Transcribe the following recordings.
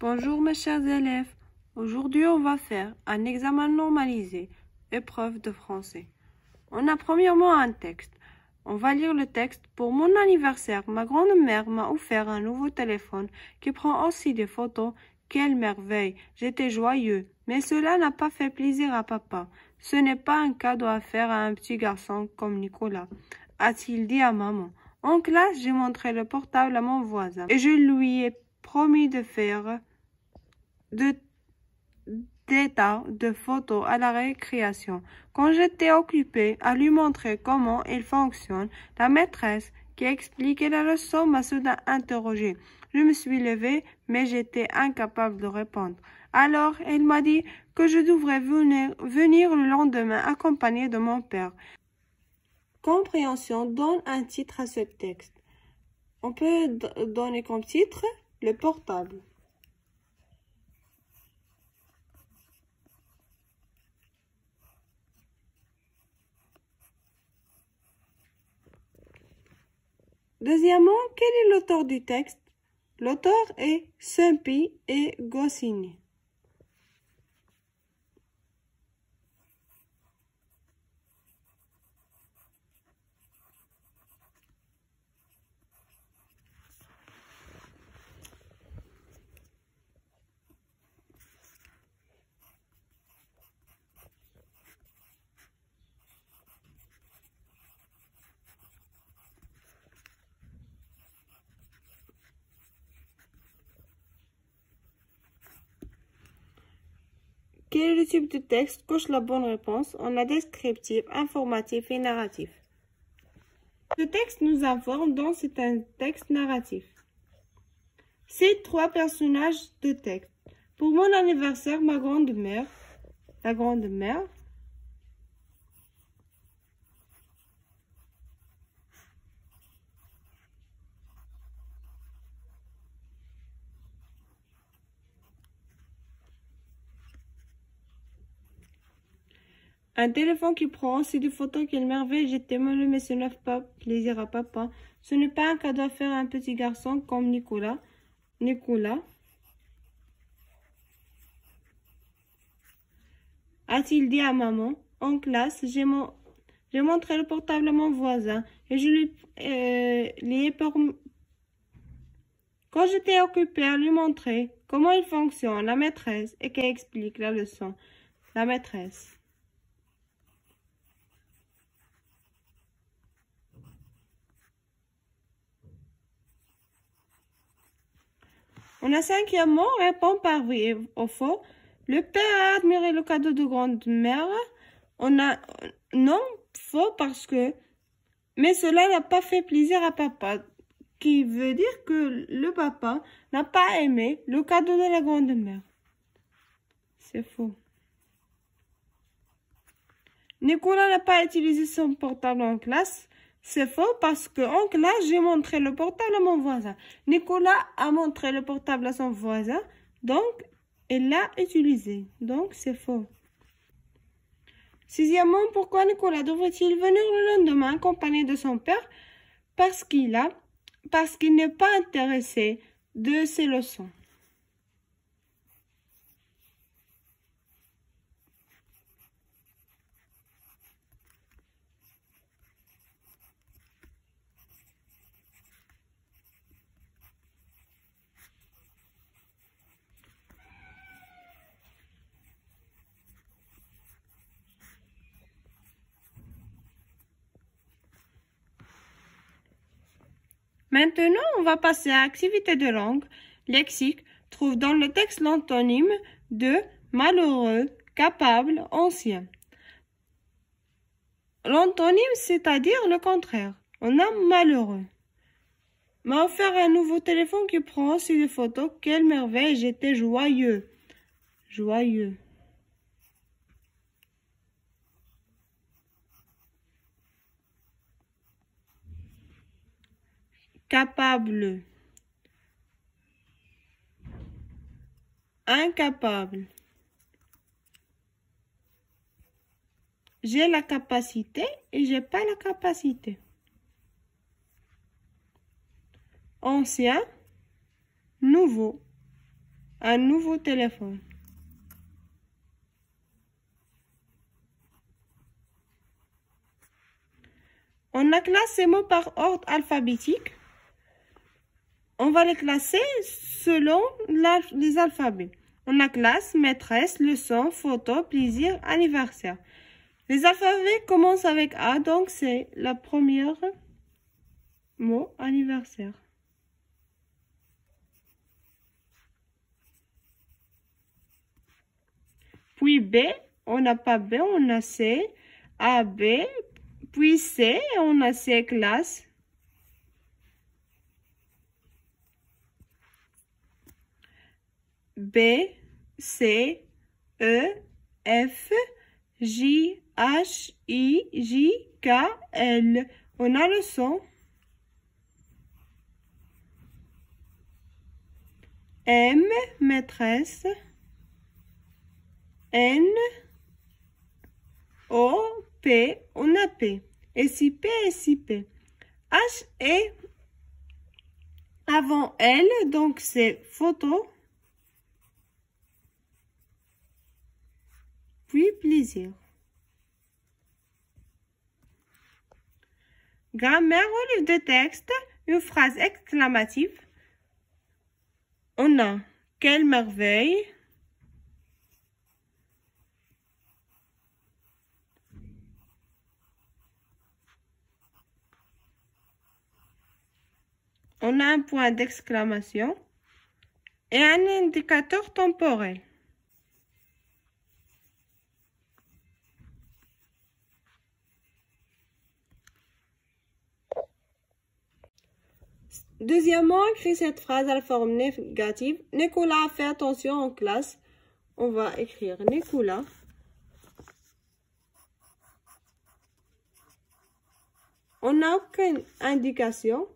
Bonjour mes chers élèves, aujourd'hui on va faire un examen normalisé, épreuve de français. On a premièrement un texte. On va lire le texte. Pour mon anniversaire, ma grand-mère m'a offert un nouveau téléphone qui prend aussi des photos. Quelle merveille! J'étais joyeux, mais cela n'a pas fait plaisir à papa. Ce n'est pas un cadeau à faire à un petit garçon comme Nicolas, a-t-il dit à maman. En classe, j'ai montré le portable à mon voisin et je lui ai promis de faire des tas de photos à la récréation. Quand j'étais occupée à lui montrer comment il fonctionne, la maîtresse qui expliquait la leçon m'a soudain interrogée. Je me suis levée, mais j'étais incapable de répondre. Alors, elle m'a dit que je devrais venir le lendemain accompagnée de mon père. Compréhension donne un titre à ce texte. On peut donner comme titre le portable. Deuxièmement, quel est l'auteur du texte? L'auteur est Sempi et Goscinny. Quel est le type de texte? Coche la bonne réponse. On a descriptif, informatif et narratif. Ce texte nous informe, donc c'est un texte narratif. C'est trois personnages de texte. Pour mon anniversaire, ma grand-mère, un téléphone qui prend aussi des photos, quelle merveille, j'étais malheureux, mais ce n'est pas plaisir à papa. Ce n'est pas un cadeau à faire à un petit garçon comme Nicolas. A-t-il dit à maman. En classe, j'ai montré le portable à mon voisin et je lui ai permis. Quand j'étais occupée à lui montrer comment il fonctionne, la maîtresse, et qu'elle explique la leçon, la maîtresse. On a cinquièmement, répond par oui ou faux. Le père a admiré le cadeau de grand-mère. On a non, faux parce que, mais cela n'a pas fait plaisir à papa, qui veut dire que le papa n'a pas aimé le cadeau de la grand-mère. C'est faux. Nicolas n'a pas utilisé son portable en classe. C'est faux parce qu'en classe, j'ai montré le portable à mon voisin. Nicolas a montré le portable à son voisin, donc il l'a utilisé. Donc c'est faux. Sixièmement, pourquoi Nicolas devrait-il venir le lendemain accompagné de son père? Parce qu'il n'est pas intéressé de ses leçons. Maintenant, on va passer à activité de langue. Lexique trouve dans le texte l'antonyme de malheureux, capable, ancien. L'antonyme, c'est-à-dire le contraire. On a malheureux. M'a offert un nouveau téléphone qui prend aussi des photos. Quelle merveille, j'étais joyeux. Joyeux. Capable. Incapable. J'ai la capacité et j'ai pas la capacité. Ancien, nouveau. un nouveau téléphone. On a classé ces mots par ordre alphabétique. On va les classer selon les alphabets. On a classe, maîtresse, leçon, photo, plaisir, anniversaire. Les alphabets commencent avec A, donc c'est la première mot, anniversaire. Puis B, on n'a pas B, on a C. A, B, puis C, on a C, classe. B, C, E, F, J, H, I, J, K, L. On a le son. M, maîtresse. N, O, P, on a P. SIP, SIP. H est avant L, donc c'est photo. Puis plaisir. Grammaire au livre de texte, une phrase exclamative. On a quelle merveille. On a un point d'exclamation et un indicateur temporel. Deuxièmement, écrire cette phrase à la forme négative. Nicolas a fait attention en classe. On va écrire Nicolas. On n'a aucune indication.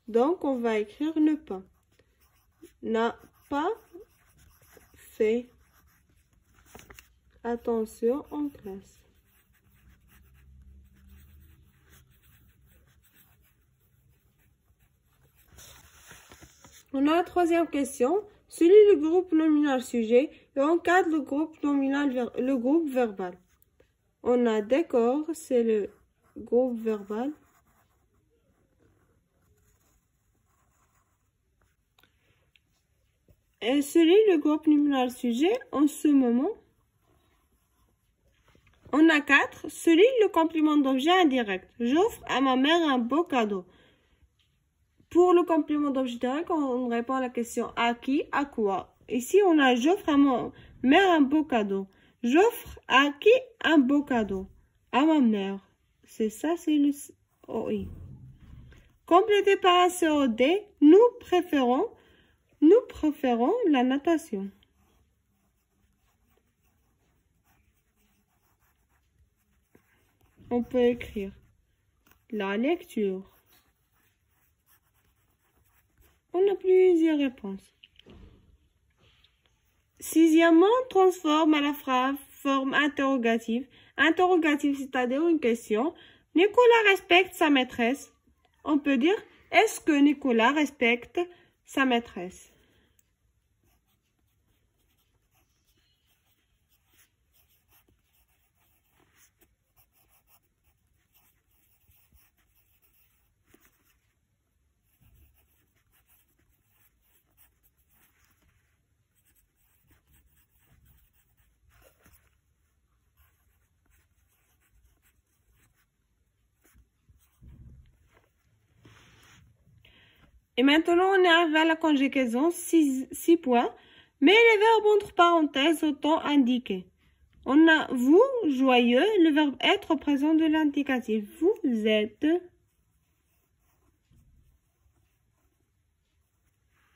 Donc, on va écrire ne pas. N'a pas fait attention en classe. On a la troisième question. Celui le groupe nominal sujet et encadre le groupe nominal, le groupe verbal. On a décor, c'est le groupe verbal. Et celui le groupe nominal sujet, en ce moment, on a 4. Celui le complément d'objet indirect. J'offre à ma mère un beau cadeau. Pour le complément d'objet direct, on répond à la question à qui, à quoi. Ici, on a j'offre à ma mère un beau cadeau. J'offre à qui un beau cadeau? À ma mère. C'est ça, c'est le OI. Complété par un COD, nous préférons la natation. On peut écrire la lecture. On a plusieurs réponses. Sixièmement, transforme à la phrase forme interrogative. Interrogative, c'est-à-dire une question. Nicolas respecte sa maîtresse. On peut dire, est-ce que Nicolas respecte sa maîtresse? Et maintenant, on est arrivé à la conjugaison, 6 points. Mais les verbes entre parenthèses au temps indiqué. On a vous, joyeux, le verbe être présent de l'indicatif. Vous êtes.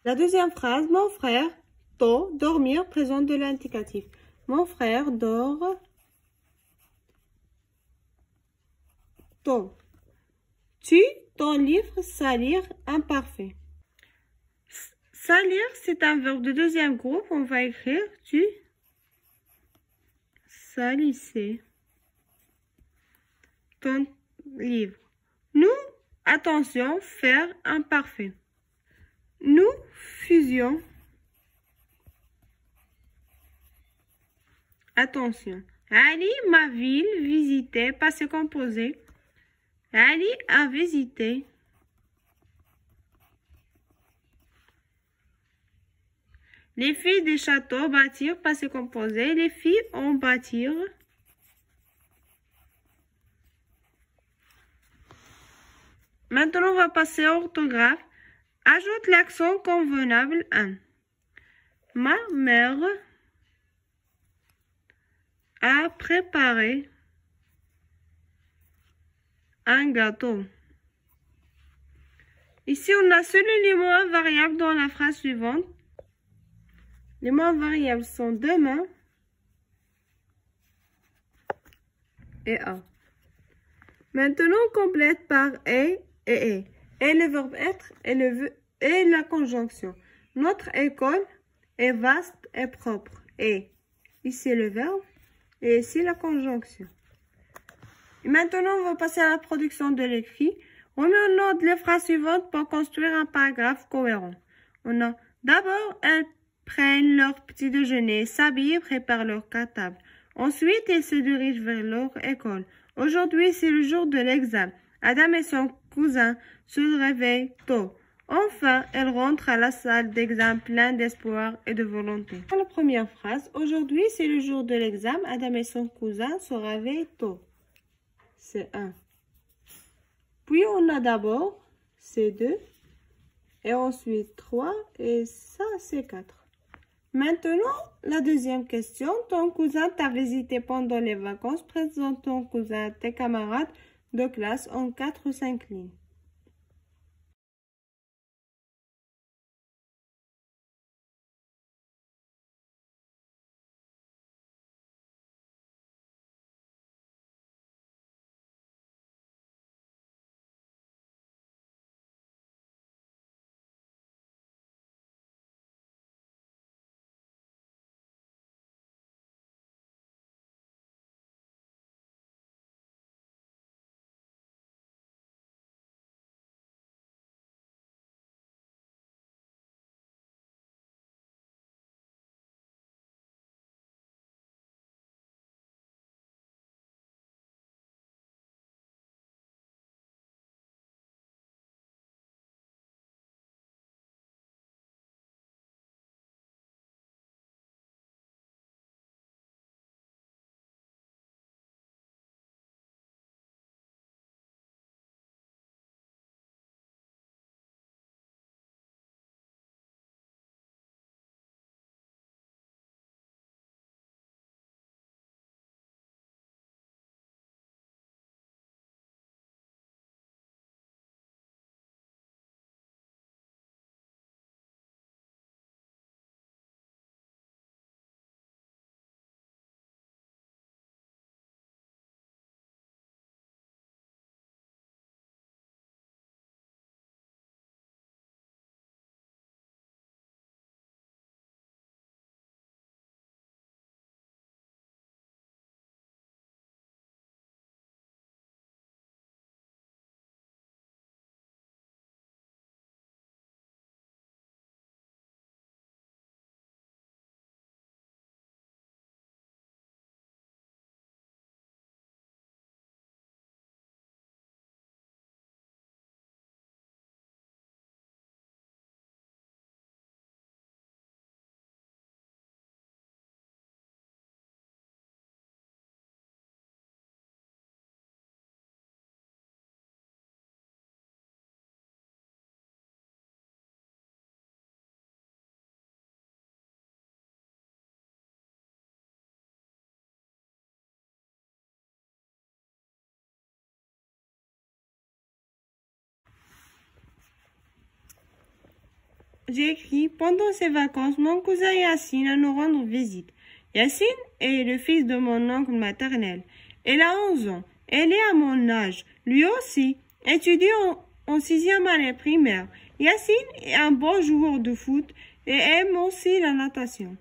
La deuxième phrase, mon frère, tôt, dormir, présent de l'indicatif. Mon frère dort tôt. Tu, ton livre, salir, imparfait. Salir, c'est un verbe de deuxième groupe. On va écrire tu salissais ton livre. Nous, attention, faire imparfait. Nous fusions Attention. Ali, ma ville, visité, passé composé. Ali a visité. Les filles des châteaux bâtirent, passé composé. Les filles ont bâtir. Maintenant, on va passer à orthographe. Ajoute l'accent convenable 1. Ma mère a préparé un gâteau. Ici, on a seuls les mots invariables dans la phrase suivante. Les mots invariables sont demain et a. Maintenant, on complète par et et. Et le verbe être et la conjonction. Notre école est vaste et propre. Et ici le verbe et ici la conjonction. Et maintenant, on va passer à la production de l'écrit. On met en ordre les phrases suivantes pour construire un paragraphe cohérent. On a d'abord, elles prennent leur petit déjeuner, s'habillent, préparent leur cartable. Ensuite, ils se dirigent vers leur école. Aujourd'hui, c'est le jour de l'examen. Adam et son cousin se réveillent tôt. Enfin, elle rentre à la salle d'examen plein d'espoir et de volonté. Dans la première phrase, aujourd'hui, c'est le jour de l'examen. Adam et son cousin se réveillent tôt. C'est 1. Puis, on a d'abord, c'est 2. Et ensuite 3. Et ça, c'est 4. Maintenant, la deuxième question. Ton cousin t'a visité pendant les vacances. Présente ton cousin à tes camarades de classe en 4 ou 5 lignes. J'ai écrit, pendant ces vacances, mon cousin Yassine a nous rendre visite. Yassine est le fils de mon oncle maternel. Elle a 11 ans. Elle est à mon âge. Lui aussi, étudie en 6e année primaire. Yassine est un bon joueur de foot et aime aussi la natation.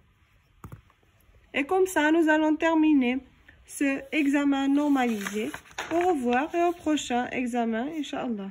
Et comme ça, nous allons terminer ce examen normalisé. Au revoir et au prochain examen, Inch'Allah.